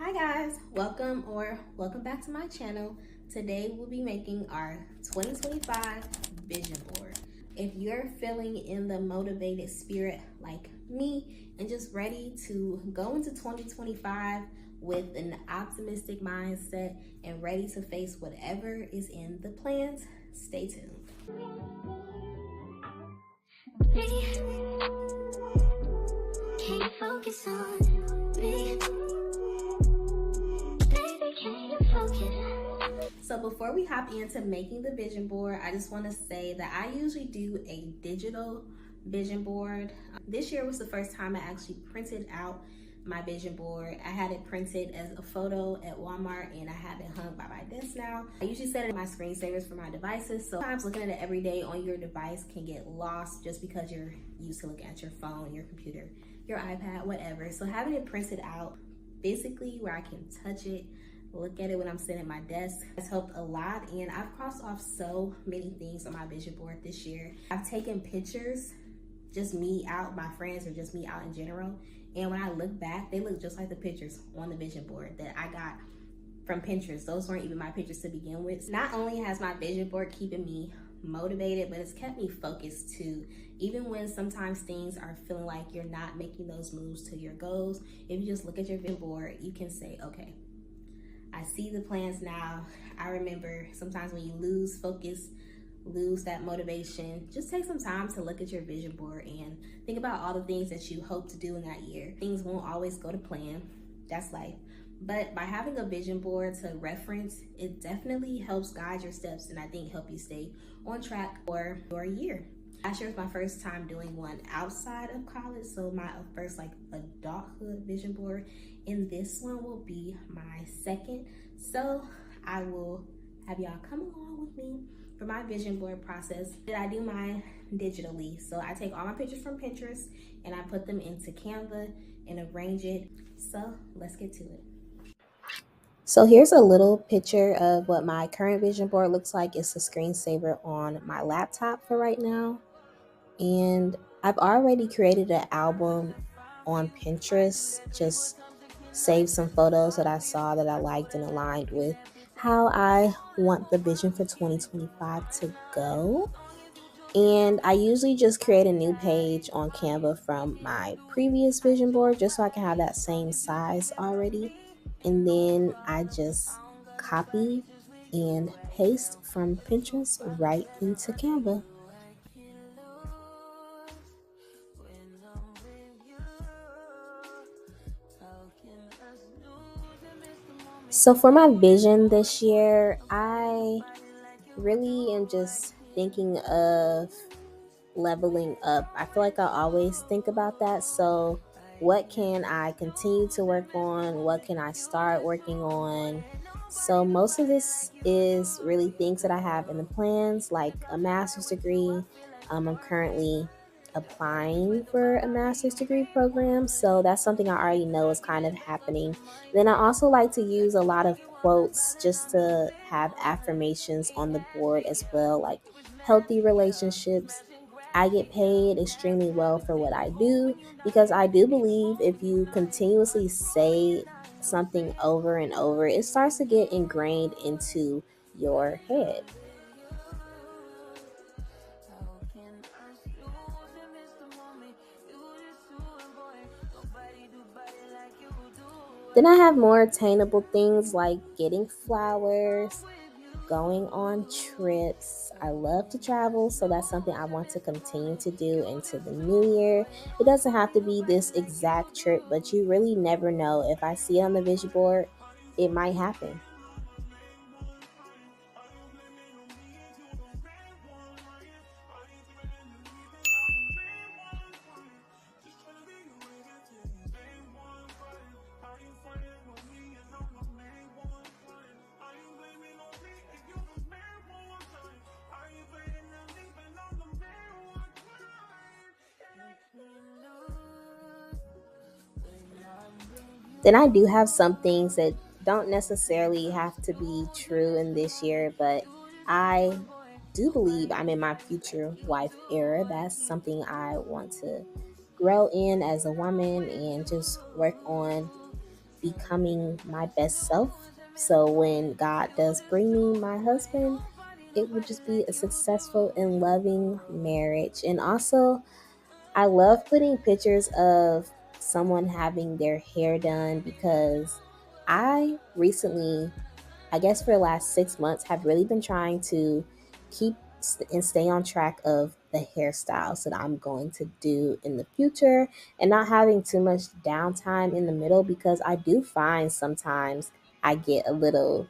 Hi guys, welcome back to my channel. Today we'll be making our 2025 vision board. If you're feeling in the motivated spirit like me and just ready to go into 2025 with an optimistic mindset and ready to face whatever is in the plans, stay tuned. Can you focus on me? So before we hop into making the vision board, I just want to say that I usually do a digital vision board. This year was the first time I actually printed out my vision board. I had it printed as a photo at Walmart and I have it hung by my desk now. I usually set it in my screensavers for my devices. So sometimes looking at it every day on your device can get lost just because you're used to looking at your phone, your computer, your iPad, whatever. So having it printed out basically where I can touch it, look at it when I'm sitting at my desk has helped a lot, and I've crossed off so many things on my vision board this year. I've taken pictures, just me out, my friends, or just me out in general, and when I look back, they look just like the pictures on the vision board that I got from Pinterest. Those weren't even my pictures to begin with. Not only has my vision board keeping me motivated, but it's kept me focused too. Even when sometimes things are feeling like you're not making those moves to your goals, if you just look at your vision board, you can say, okay, I see the plans now. I remember sometimes when you lose focus, lose that motivation, just take some time to look at your vision board and think about all the things that you hope to do in that year. Things won't always go to plan. That's life. But by having a vision board to reference, it definitely helps guide your steps and I think help you stay on track for your year. Last year was my first time doing one outside of college, so my first adulthood vision board, and this one will be my second. So I will have y'all come along with me for my vision board process. I do mine digitally, so I take all my pictures from Pinterest and I put them into Canva and arrange it. So let's get to it. So here's a little picture of what my current vision board looks like. It's a screensaver on my laptop for right now. And I've already created an album on Pinterest, just saved some photos that I saw that I liked and aligned with how I want the vision for 2025 to go. And I usually just create a new page on Canva from my previous vision board just so I can have that same size already. And then I just copy and paste from Pinterest right into Canva. So for my vision this year, I really am just thinking of leveling up. I feel like I always think about that. So what can I continue to work on? What can I start working on? So most of this is really things that I have in the plans, like a master's degree. I'm currently applying for a master's degree program, so that's something I already know is kind of happening. Then I also like to use a lot of quotes just to have affirmations on the board as well, like healthy relationships. I get paid extremely well for what I do because I do believe if you continuously say something over and over, it starts to get ingrained into your head. Then I have more attainable things like getting flowers, going on trips. I love to travel, so that's something I want to continue to do into the new year. It doesn't have to be this exact trip, but you really never know. If I see it on the vision board, it might happen. Then I do have some things that don't necessarily have to be true in this year, but I do believe I'm in my future wife era. That's something I want to grow in as a woman and just work on becoming my best self. So when God does bring me my husband, it would just be a successful and loving marriage. And also, I love putting pictures of someone having their hair done because I recently, I guess for the last 6 months, have really been trying to keep and stay on track of the hairstyles that I'm going to do in the future and not having too much downtime in the middle because I do find sometimes I get a little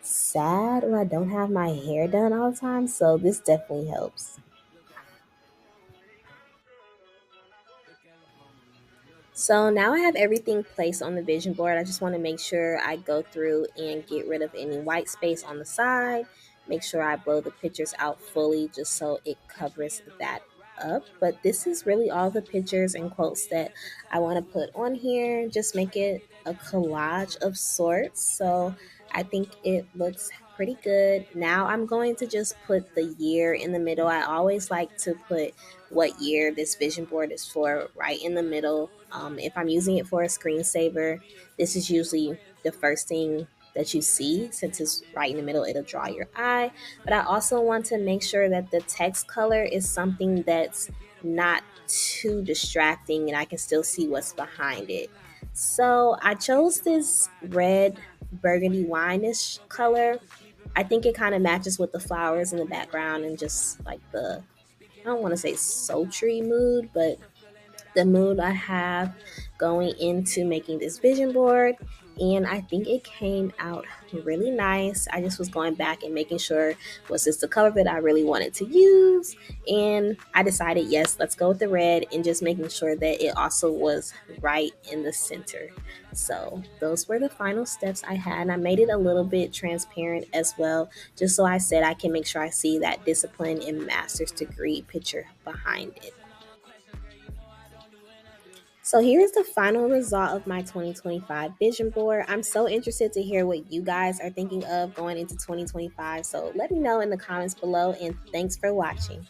sad when I don't have my hair done all the time. So this definitely helps. So now I have everything placed on the vision board. I just want to make sure I go through and get rid of any white space on the side. Make sure I blow the pictures out fully just so it covers that up. But this is really all the pictures and quotes that I want to put on here. Just make it a collage of sorts. So I think it looks pretty good. Now I'm going to just put the year in the middle. I always like to put what year this vision board is for right in the middle. If I'm using it for a screensaver, this is usually the first thing that you see since it's right in the middle, it'll draw your eye. But I also want to make sure that the text color is something that's not too distracting and I can still see what's behind it. So I chose this red burgundy wine-ish color. I think it kind of matches with the flowers in the background and just like the, I don't want to say sultry mood, but the mood I have going into making this vision board. And I think it came out really nice. I just was going back and making sure was this the color that I really wanted to use. And I decided, yes, let's go with the red and just making sure that it also was right in the center. So those were the final steps I had. And I made it a little bit transparent as well, just so I said I can make sure I see that discipline and master's degree picture behind it. So here's the final result of my 2025 vision board. I'm so interested to hear what you guys are thinking of going into 2025. So let me know in the comments below and thanks for watching.